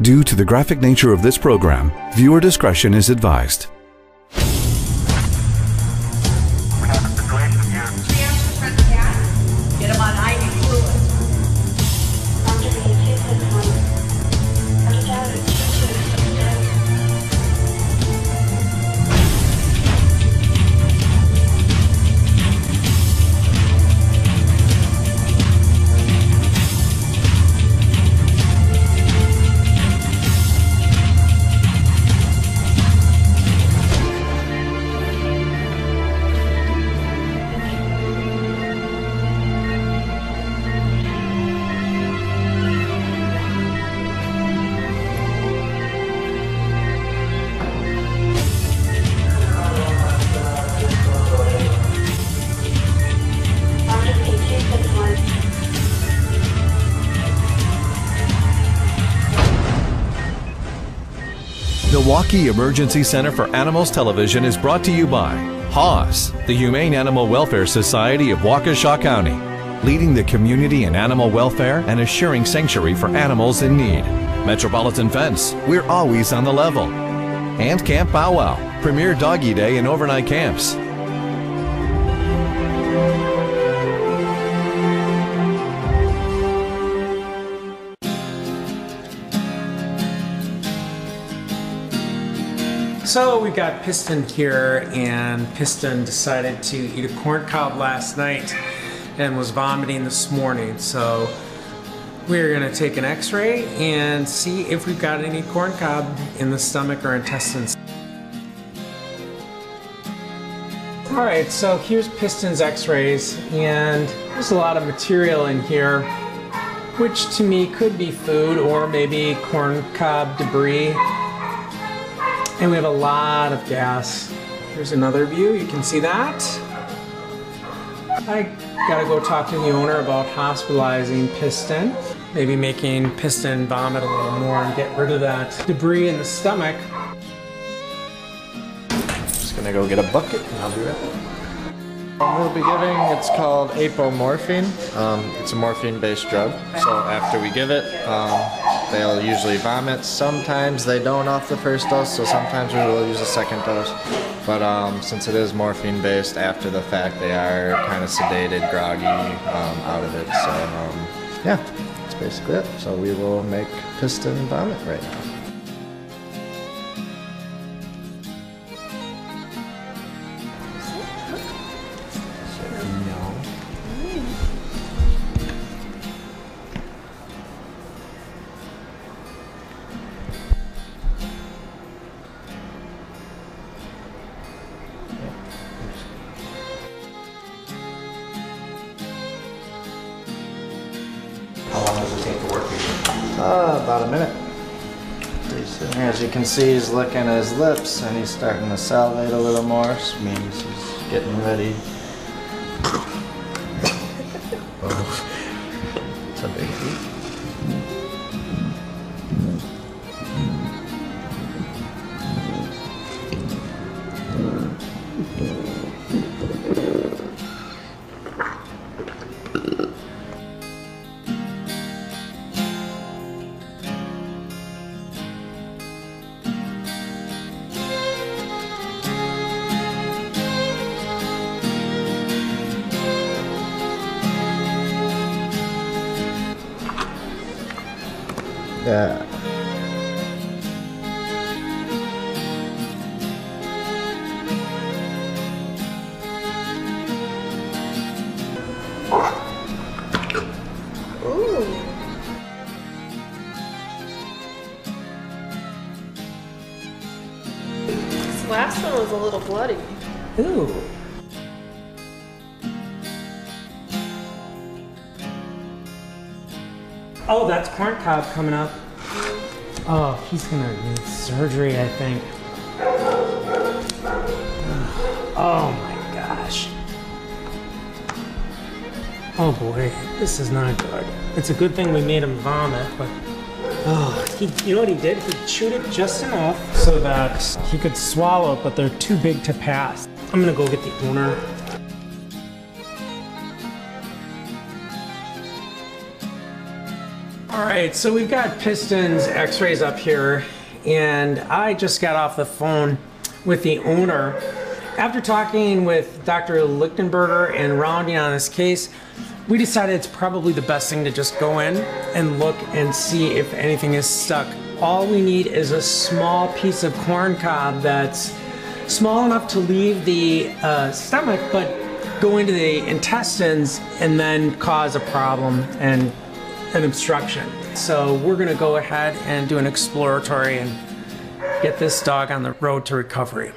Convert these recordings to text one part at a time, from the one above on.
Due to the graphic nature of this program, viewer discretion is advised. Get them on IV fluid. Milwaukee Emergency Center for Animals Television is brought to you by HAWS, the Humane Animal Welfare Society of Waukesha County, leading the community in animal welfare and assuring sanctuary for animals in need. Metropolitan Fence, we're always on the level. And Camp Bow Wow, premier doggy day and overnight camps. So we've got Piston here, and Piston decided to eat a corn cob last night and was vomiting this morning. So we're gonna take an x-ray and see if we've got any corn cob in the stomach or intestines. All right, so here's Piston's x-rays, and there's a lot of material in here, which to me could be food or maybe corn cob debris. And we have a lot of gas. Here's another view, you can see that. I gotta go talk to the owner about hospitalizing Piston, maybe making Piston vomit a little more and get rid of that debris in the stomach. Just gonna go get a bucket and I'll be right back. We'll be giving, it's called apomorphine. It's a morphine-based drug. So after we give it, they'll usually vomit. Sometimes they don't off the first dose, so sometimes we will use a second dose. But since it is morphine-based, after the fact they are kind of sedated, groggy out of it. So yeah, that's basically it. So we will make Piston vomit right now. How long does it take to work here? About a minute. Pretty soon. As you can see, he's licking his lips and he's starting to salivate a little more, which means he's getting ready. Oh, it's a big heat. Yeah. Ooh. This last one was a little bloody. Ooh. Oh, that's corn cob coming up. Oh, he's gonna need surgery, I think. Oh my gosh. Oh boy, this is not good. It's a good thing we made him vomit, but oh, you know what he did? He chewed it just enough so that he could swallow, but they're too big to pass. I'm gonna go get the owner. All right, so we've got Piston's x-rays up here, and I just got off the phone with the owner. After talking with Dr. Lichtenberger and rounding on this case, we decided it's probably the best thing to just go in and look and see if anything is stuck. All we need is a small piece of corn cob that's small enough to leave the stomach, but go into the intestines and then cause a problem and an obstruction. So we're gonna go ahead and do an exploratory and get this dog on the road to recovery.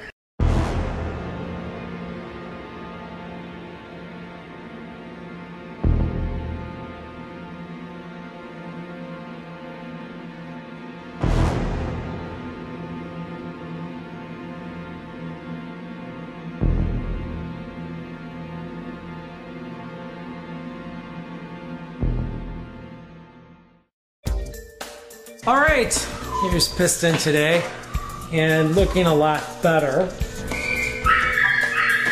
All right, here's Piston today, and looking a lot better.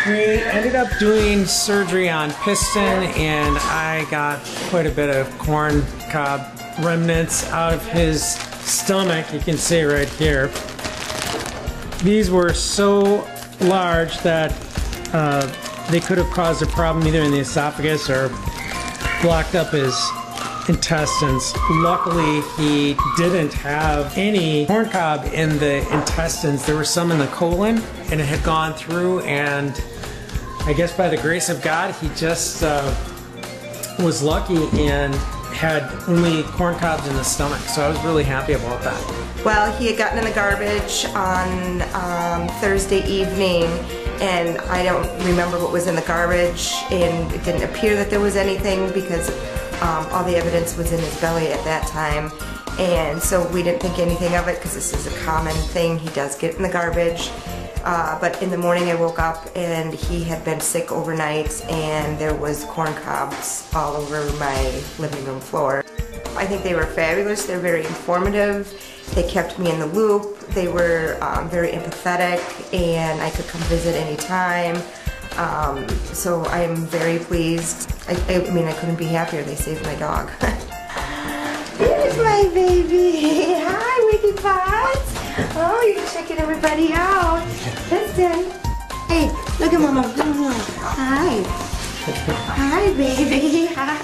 We ended up doing surgery on Piston, and I got quite a bit of corn cob remnants out of his stomach. You can see right here. These were so large that they could have caused a problem either in the esophagus or blocked up his intestines. Luckily, he didn't have any corn cob in the intestines. There was some in the colon, and it had gone through, and I guess by the grace of God, he just was lucky and had only corn cobs in the stomach. So I was really happy about that. Well, he had gotten in the garbage on Thursday evening, and I don't remember what was in the garbage, and it didn't appear that there was anything because all the evidence was in his belly at that time, and so we didn't think anything of it because this is a common thing. He does get in the garbage, but in the morning I woke up and he had been sick overnight, and there was corn cobs all over my living room floor. I think they were fabulous. They're very informative. They kept me in the loop. They were very empathetic, and I could come visit anytime. So I'm very pleased. I mean, I couldn't be happier. They saved my dog. There's my baby. Hi, Wiggy Pots. Oh, you're checking everybody out. Piston. Hey, look at Mama. Hi. Hi, baby. Hi.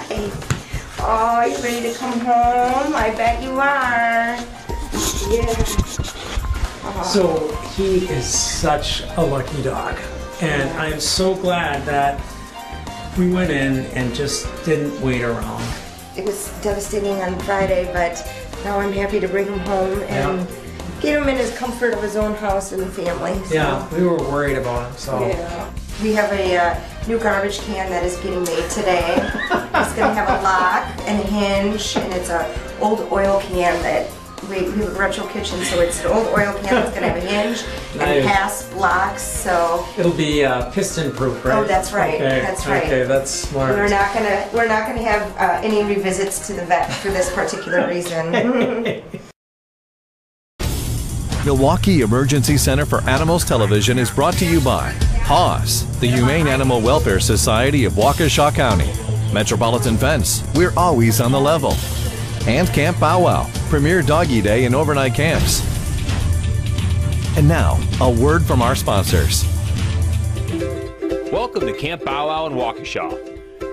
Oh, you ready to come home? I bet you are. Yeah. So he is such a lucky dog. And I'm so glad that we went in and just didn't wait around. It was devastating on Friday, but now I'm happy to bring him home and get him in his comfort of his own house and family. So. Yeah, we were worried about him, so. Yeah. We have a new garbage can that is getting made today. It's going to have a lock and a hinge, and it's an old oil can that we have a retro kitchen, so it's an old oil can that's going to have a hinge and hasp locks, so it'll be piston proof, right? Oh, that's right. Okay. That's right. Okay, that's smart. We're not gonna have any revisits to the vet for this particular reason. Milwaukee Emergency Center for Animals Television is brought to you by HAWS, the Humane Animal Welfare Society of Waukesha County, Metropolitan Fence, we're always on the level, and Camp Bow Wow, premier doggy day and overnight camps. And now, a word from our sponsors. Welcome to Camp Bow Wow in Waukesha,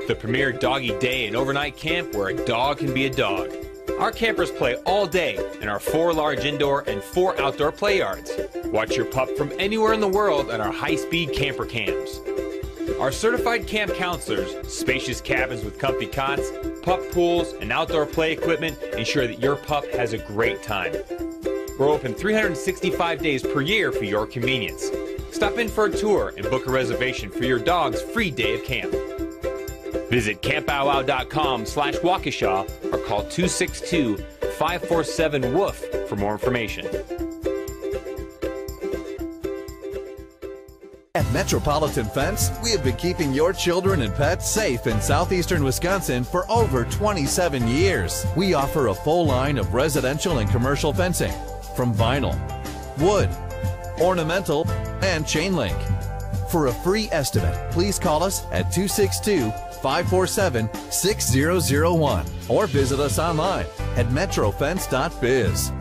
the premier doggy day and overnight camp where a dog can be a dog. Our campers play all day in our 4 large indoor and 4 outdoor play yards. Watch your pup from anywhere in the world on our high-speed camper cams. Our certified camp counselors, spacious cabins with comfy cots, pup pools, and outdoor play equipment ensure that your pup has a great time. We're open 365 days per year for your convenience. Stop in for a tour and book a reservation for your dog's free day of camp. Visit campbowwow.com/Waukesha or call 262-547-WOOF for more information. At Metropolitan Fence, we have been keeping your children and pets safe in southeastern Wisconsin for over 27 years. We offer a full line of residential and commercial fencing, from vinyl, wood, ornamental, and chain link. For a free estimate, please call us at 262-547-6001 or visit us online at metrofence.biz.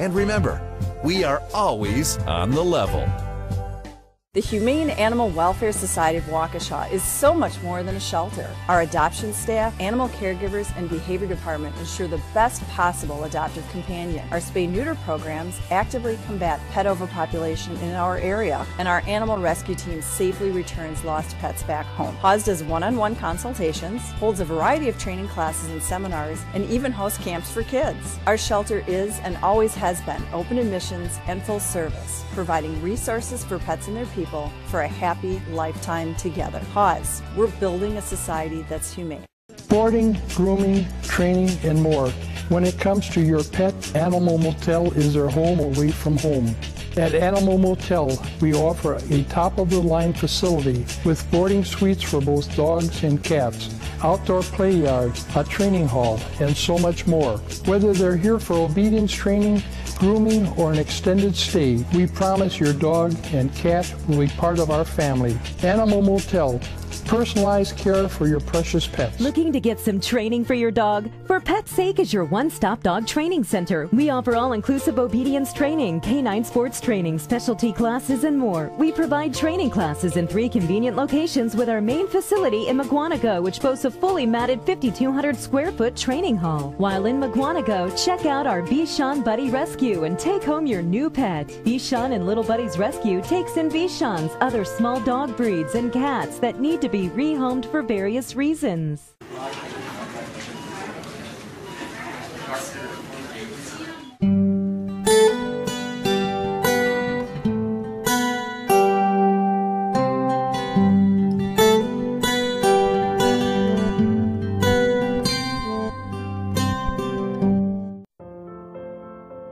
And remember, we are always on the level. The Humane Animal Welfare Society of Waukesha is so much more than a shelter. Our adoption staff, animal caregivers, and behavior department ensure the best possible adoptive companion. Our spay-neuter programs actively combat pet overpopulation in our area, and our animal rescue team safely returns lost pets back home. PAWS does one-on-one consultations, holds a variety of training classes and seminars, and even hosts camps for kids. Our shelter is and always has been open admissions and full service, providing resources for pets and their people for a happy lifetime together. PAWS, we're building a society that's humane. Boarding, grooming, training, and more. When it comes to your pet, Animal Motel is their home away from home. At Animal Motel, we offer a top-of-the-line facility with boarding suites for both dogs and cats, outdoor play yards, a training hall, and so much more. Whether they're here for obedience training, grooming, or an extended stay, we promise your dog and cat will be part of our family. Animal Motel, personalized care for your precious pets. Looking to get some training for your dog? For Pet's Sake is your one-stop dog training center. We offer all-inclusive obedience training, canine sports training, specialty classes, and more. We provide training classes in 3 convenient locations with our main facility in Mukwonago, which boasts a fully matted 5,200 square foot training hall. While in Mukwonago, check out our Bichon Buddy Rescue and take home your new pet. Bichon and Little Buddies Rescue takes in Bichons, other small dog breeds, and cats that need to be rehomed for various reasons.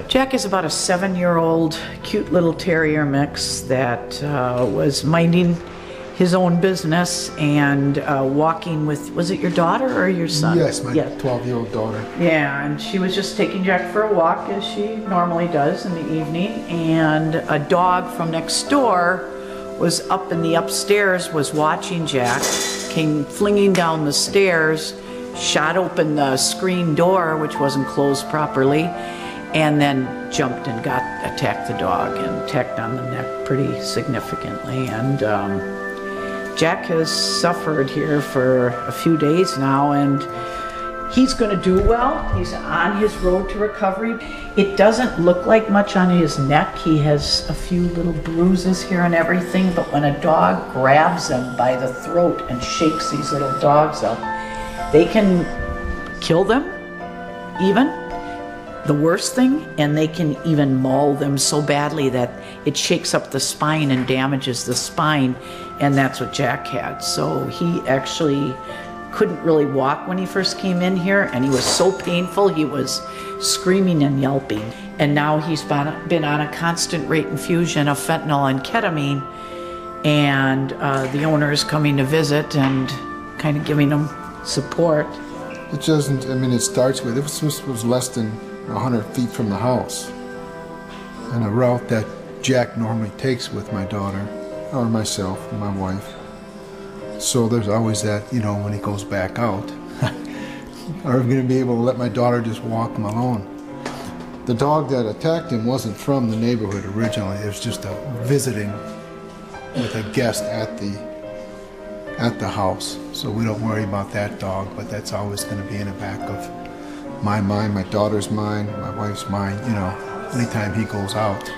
Jack is about a 7-year-old cute little terrier mix that was minding his own business and walking with, was it your daughter or your son? Yes, my 12-year-old daughter. Yeah, and she was just taking Jack for a walk as she normally does in the evening, and a dog from next door was up in the upstairs, was watching Jack, came flinging down the stairs, shot open the screen door, which wasn't closed properly, and then jumped and attacked the dog and tacked on the neck pretty significantly. And Jack has suffered here for a few days now, and he's going to do well. He's on his road to recovery. It doesn't look like much on his neck. He has a few little bruises here and everything, but when a dog grabs him by the throat and shakes these little dogs up, they can kill them, even. The worst thing, and they can even maul them so badly that it shakes up the spine and damages the spine, and that's what Jack had. So he actually couldn't really walk when he first came in here, and he was so painful, he was screaming and yelping. And now he's been on a constant rate infusion of fentanyl and ketamine, and the owner is coming to visit and kind of giving him support. It doesn't, I mean, it starts with, this was less than 100 feet from the house, and a route that Jack normally takes with my daughter, or myself, and my wife. So there's always that, you know, when he goes back out, are we going to be able to let my daughter just walk him alone? The dog that attacked him wasn't from the neighborhood originally. It was just visiting with a guest at the house. So we don't worry about that dog, but that's always going to be in the back of my mind, my daughter's mind, my wife's mind, you know, anytime he goes out.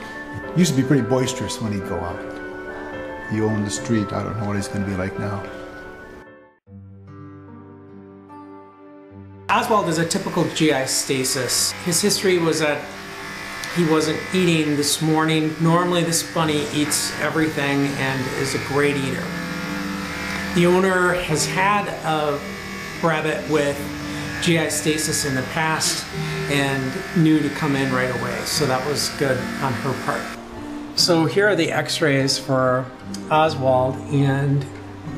He used to be pretty boisterous when he'd go out. He owned the street. I don't know what he's going to be like now. Oswald is a typical GI stasis. His history was that he wasn't eating this morning. Normally this bunny eats everything and is a great eater. The owner has had a rabbit with GI stasis in the past and knew to come in right away, so that was good on her part. So here are the x-rays for Oswald, and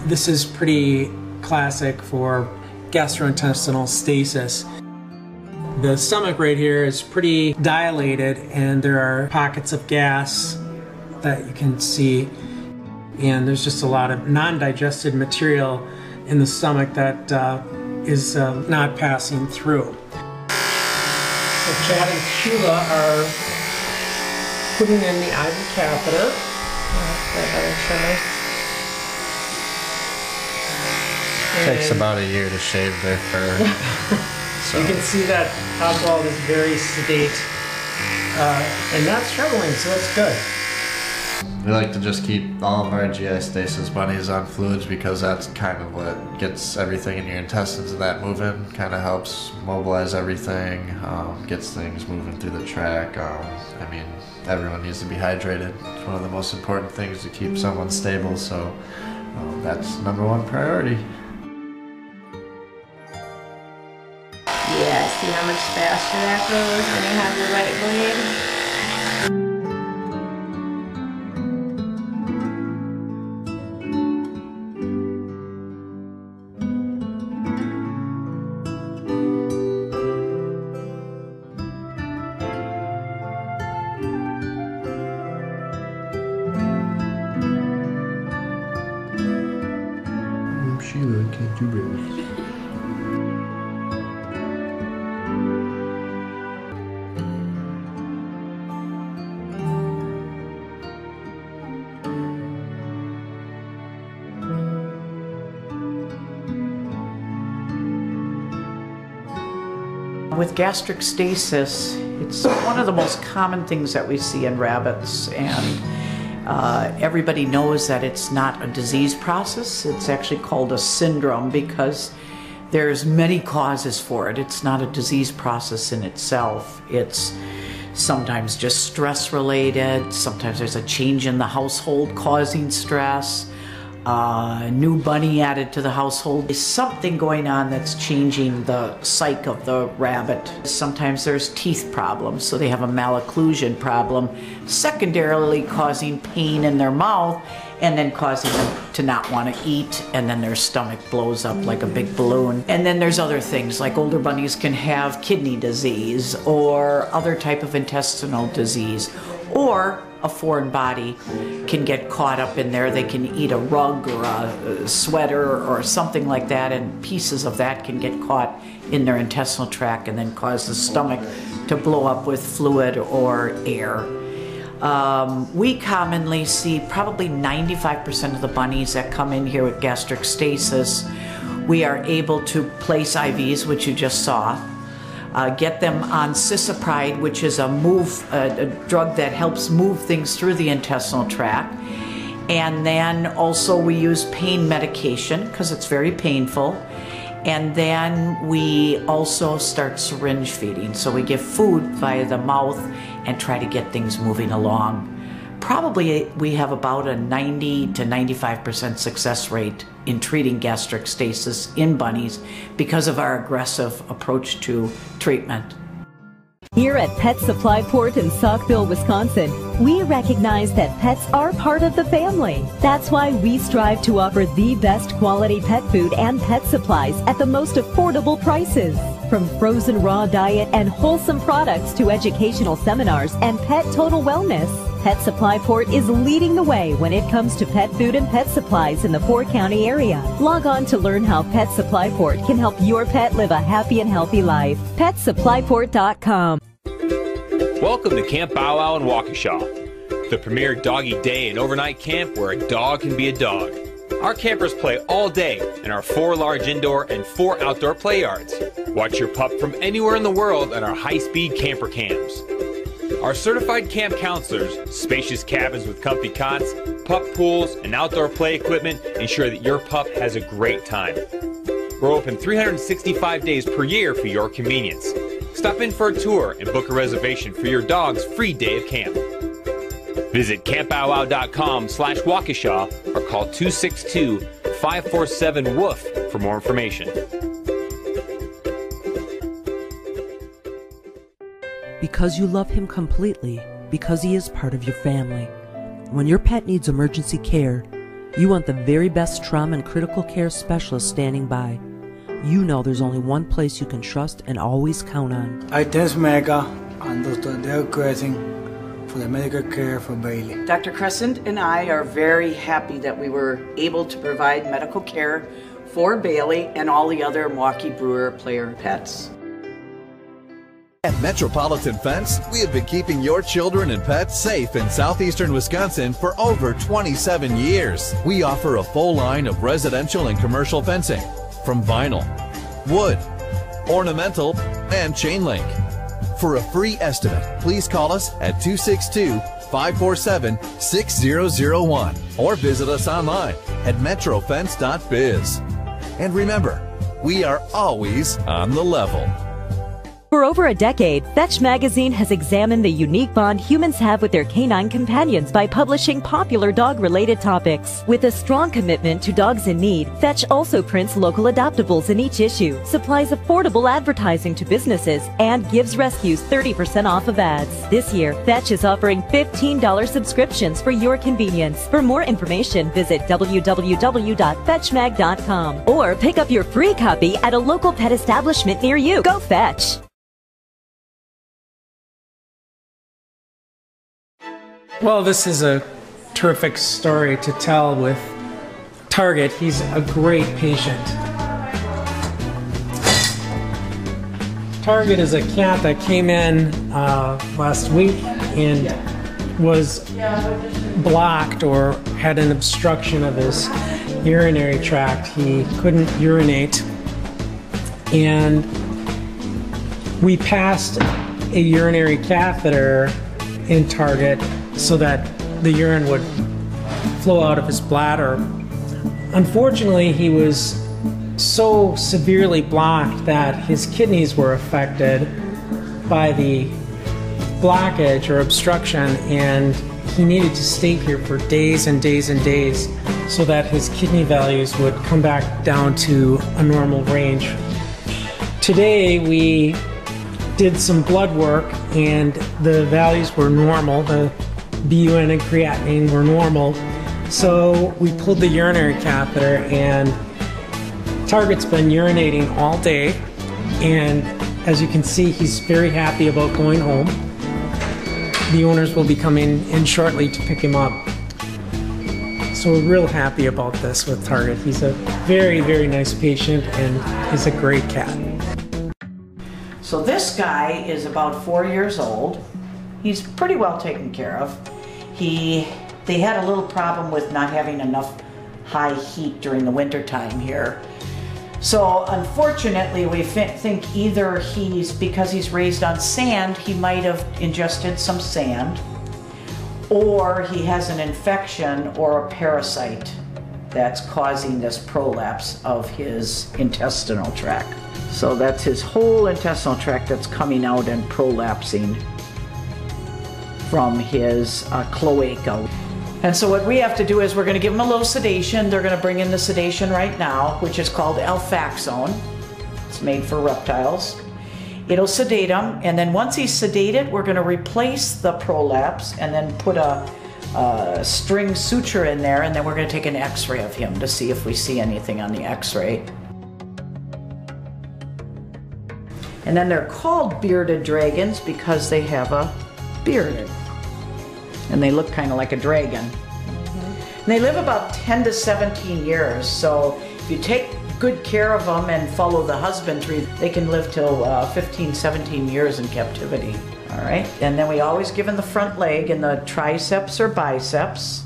this is pretty classic for gastrointestinal stasis. The stomach right here is pretty dilated, and there are pockets of gas that you can see, and there's just a lot of non-digested material in the stomach that is not passing through. Chad and Sheila are putting in the IV catheter. Takes about a year to shave their fur. So. You can see that Oswald is very sedate and not struggling, so that's good. We like to just keep all of our GI stasis bunnies on fluids because that's kind of what gets everything in your intestines and that moving, kind of helps mobilize everything, gets things moving through the tract. I mean, everyone needs to be hydrated. It's one of the most important things to keep someone stable, so that's #1 priority. Yeah, see how much faster that goes when you have the right blade? Sheila, can't you really? With gastric stasis, it's one of the most common things that we see in rabbits, and everybody knows that it's not a disease process. It's actually called a syndrome because there's many causes for it. It's not a disease process in itself. It's sometimes just stress related, sometimes there's a change in the household causing stress, new bunny added to the household. There's something going on that's changing the psyche of the rabbit. Sometimes there's teeth problems, so they have a malocclusion problem, secondarily causing pain in their mouth and then causing them to not want to eat, and then their stomach blows up like a big balloon. And then there's other things, like older bunnies can have kidney disease or other type of intestinal disease, or a foreign body can get caught up in there. They can eat a rug or a sweater or something like that, and pieces of that can get caught in their intestinal tract and then cause the stomach to blow up with fluid or air. We commonly see probably 95% of the bunnies that come in here with gastric stasis, we are able to place IVs, which you just saw, get them on cisapride, which is a drug that helps move things through the intestinal tract. And then also we use pain medication because it's very painful. And then we also start syringe feeding. So we give food via the mouth and try to get things moving along. Probably we have about a 90 to 95% success rate in treating gastric stasis in bunnies because of our aggressive approach to treatment. Here at Pet Supply Port in Saukville, Wisconsin, we recognize that pets are part of the family. That's why we strive to offer the best quality pet food and pet supplies at the most affordable prices. From frozen raw diet and wholesome products to educational seminars and pet total wellness, Pet Supply Port is leading the way when it comes to pet food and pet supplies in the Fort County area. Log on to learn how Pet Supply Port can help your pet live a happy and healthy life. PetSupplyPort.com. Welcome to Camp Bow Wow in Waukesha, the premier doggy day and overnight camp where a dog can be a dog. Our campers play all day in our 4 large indoor and 4 outdoor play yards. Watch your pup from anywhere in the world on our high-speed camper cams. Our certified camp counselors, spacious cabins with comfy cots, pup pools, and outdoor play equipment ensure that your pup has a great time. We're open 365 days per year for your convenience. Stop in for a tour and book a reservation for your dog's free day of camp. Visit campbowwow.com/Waukesha or call 262-547-WOOF for more information. Because you love him completely, because he is part of your family. When your pet needs emergency care, you want the very best trauma and critical care specialist standing by. You know there's only one place you can trust and always count on. I thank MECA and Dr. DACVECC for the medical care for Bailey. Dr. Crescent and I are very happy that we were able to provide medical care for Bailey and all the other Milwaukee Brewer player pets. At Metropolitan Fence, we have been keeping your children and pets safe in southeastern Wisconsin for over 27 years. We offer a full line of residential and commercial fencing, from vinyl, wood, ornamental, and chain link. For a free estimate, please call us at 262-547-6001 or visit us online at metrofence.biz. And remember, we are always on the level. For over a decade, Fetch magazine has examined the unique bond humans have with their canine companions by publishing popular dog-related topics. With a strong commitment to dogs in need, Fetch also prints local adoptables in each issue, supplies affordable advertising to businesses, and gives rescues 30% off of ads. This year, Fetch is offering $15 subscriptions for your convenience. For more information, visit www.fetchmag.com or pick up your free copy at a local pet establishment near you. Go Fetch! Well, this is a terrific story to tell with Target. He's a great patient. Target is a cat that came in last week and was blocked or had an obstruction of his urinary tract. He couldn't urinate, and we passed a urinary catheter in Target so that the urine would flow out of his bladder. Unfortunately, he was so severely blocked that his kidneys were affected by the blockage or obstruction, and he needed to stay here for days and days and days so that his kidney values would come back down to a normal range. Today we did some blood work and the values were normal. The BUN and creatinine were normal. So we pulled the urinary catheter, and Target's been urinating all day, and as you can see, he's very happy about going home. The owners will be coming in shortly to pick him up. So we're real happy about this with Target. He's a very, very nice patient and he's a great cat. So this guy is about 4 years old. He's pretty well taken care of. They had a little problem with not having enough high heat during the winter time here. So unfortunately, we think either because he's raised on sand, he might have ingested some sand, or he has an infection or a parasite that's causing this prolapse of his intestinal tract. So that's his whole intestinal tract that's coming out and prolapsing from his cloaca. And so what we have to do is we're going to give him a little sedation. They're going to bring in the sedation right now, which is called Alfaxone. It's made for reptiles. It'll sedate him, and then once he's sedated, we're going to replace the prolapse and then put a string suture in there, and then we're going to take an x-ray of him to see if we see anything on the x-ray. And then they're called bearded dragons because they have a beard. And they look kind of like a dragon. And they live about 10 to 17 years, so if you take good care of them and follow the husbandry, they can live till 15, 17 years in captivity. All right, and then we always give in the front leg and the triceps or biceps.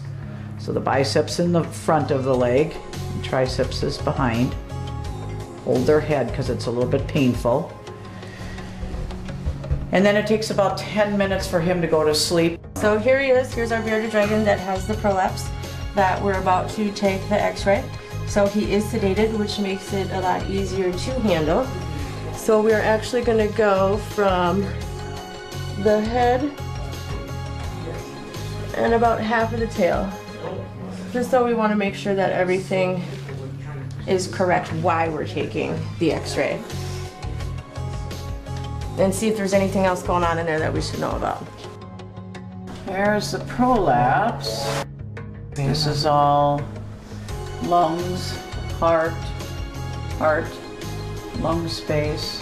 So the biceps in the front of the leg, and triceps is behind. Hold their head because it's a little bit painful. And then it takes about 10 minutes for him to go to sleep. So here he is. Here's our bearded dragon that has the prolapse that we're about to take the x-ray. So he is sedated, which makes it a lot easier to handle. So we're actually going to go from the head and about half of the tail. Just so we want to make sure that everything is correct while we're taking the x-ray. And see if there's anything else going on in there that we should know about. There's the prolapse. This is all lungs, heart, lung space.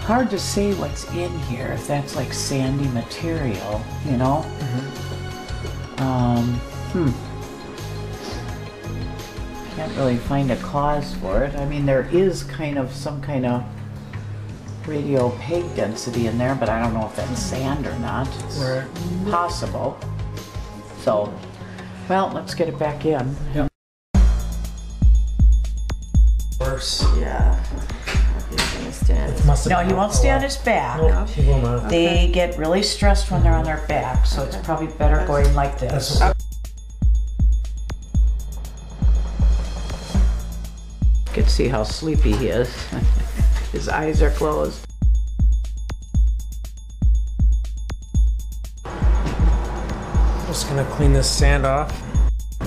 Hard to say what's in here, if that's like sandy material, you know? Can't really find a cause for it. I mean, there is kind of some kind of radiopaque density in there, but I don't know if that's sand or not. It's possible. So, well, let's get it back in. Yep. Worse. Yeah. No, he won't stay on his back. Nope, he will not. They get really stressed when they're on their back, so it's probably better going like this. You can see how sleepy he is. His eyes are closed. Just gonna clean this sand off.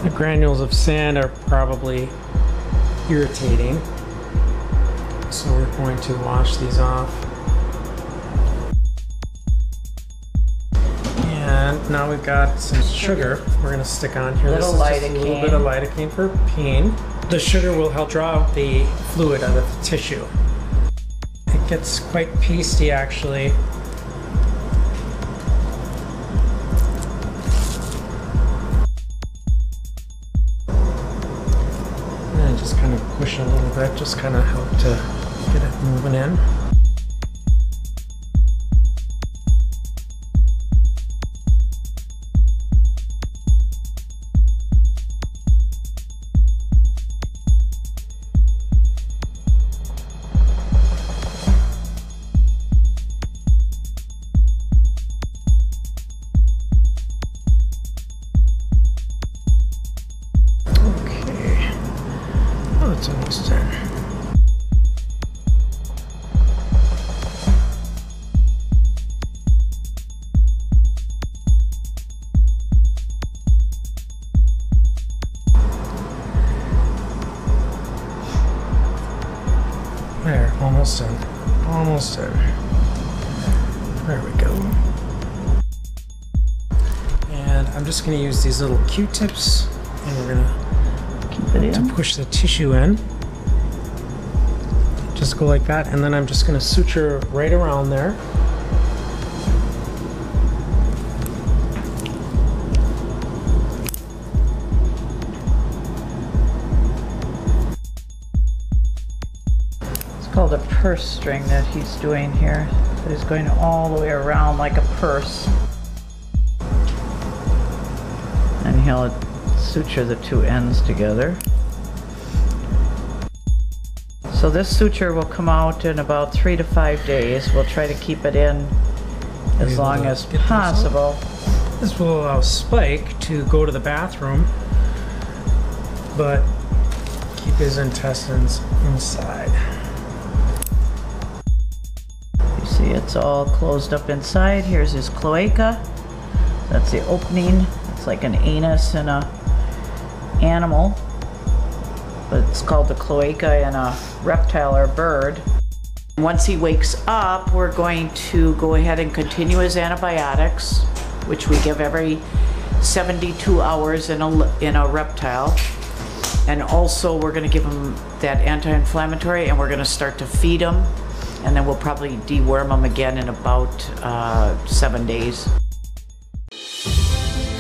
The granules of sand are probably irritating, so we're going to wash these off. And now we've got some sugar we're gonna stick on here. Little this is just a little lidocaine. bit of lidocaine for pain. The sugar will help draw out the fluid out of the tissue. It gets quite pasty actually. And just kind of push a little bit, just kind of help to get it moving in. It's almost in. There, almost in. Almost in. There we go. And I'm just going to use these little Q-tips, and we're going to push the tissue in. Just go like that, and then I'm just going to suture right around there. It's called a purse string that he's doing here. So he's going all the way around like a purse. And he'll suture the two ends together. So this suture will come out in about 3 to 5 days. We'll try to keep it in as long as possible. This will allow Spike to go to the bathroom, but keep his intestines inside. You see it's all closed up inside. Here's his cloaca. That's the opening. It's like an anus in a animal, but it's called the cloaca in a reptile or bird. Once he wakes up, we're going to go ahead and continue his antibiotics, which we give every 72 hours in a reptile. And also we're going to give him that anti-inflammatory, and we're going to start to feed him, and then we'll probably deworm him again in about 7 days.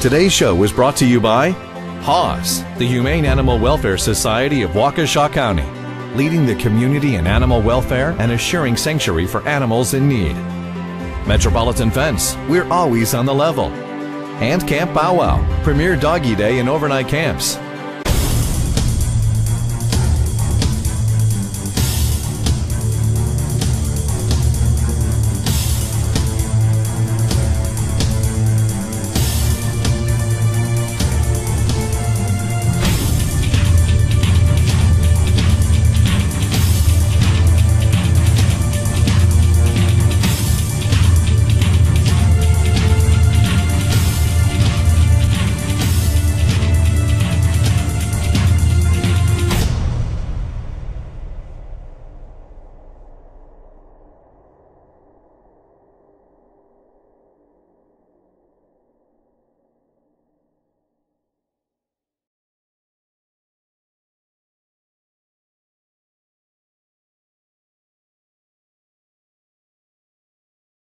Today's show was brought to you by HAWS, the Humane Animal Welfare Society of Waukesha County, leading the community in animal welfare and assuring sanctuary for animals in need. Metropolitan Fence, we're always on the level. And Camp Bow Wow, premier doggy day and overnight camps.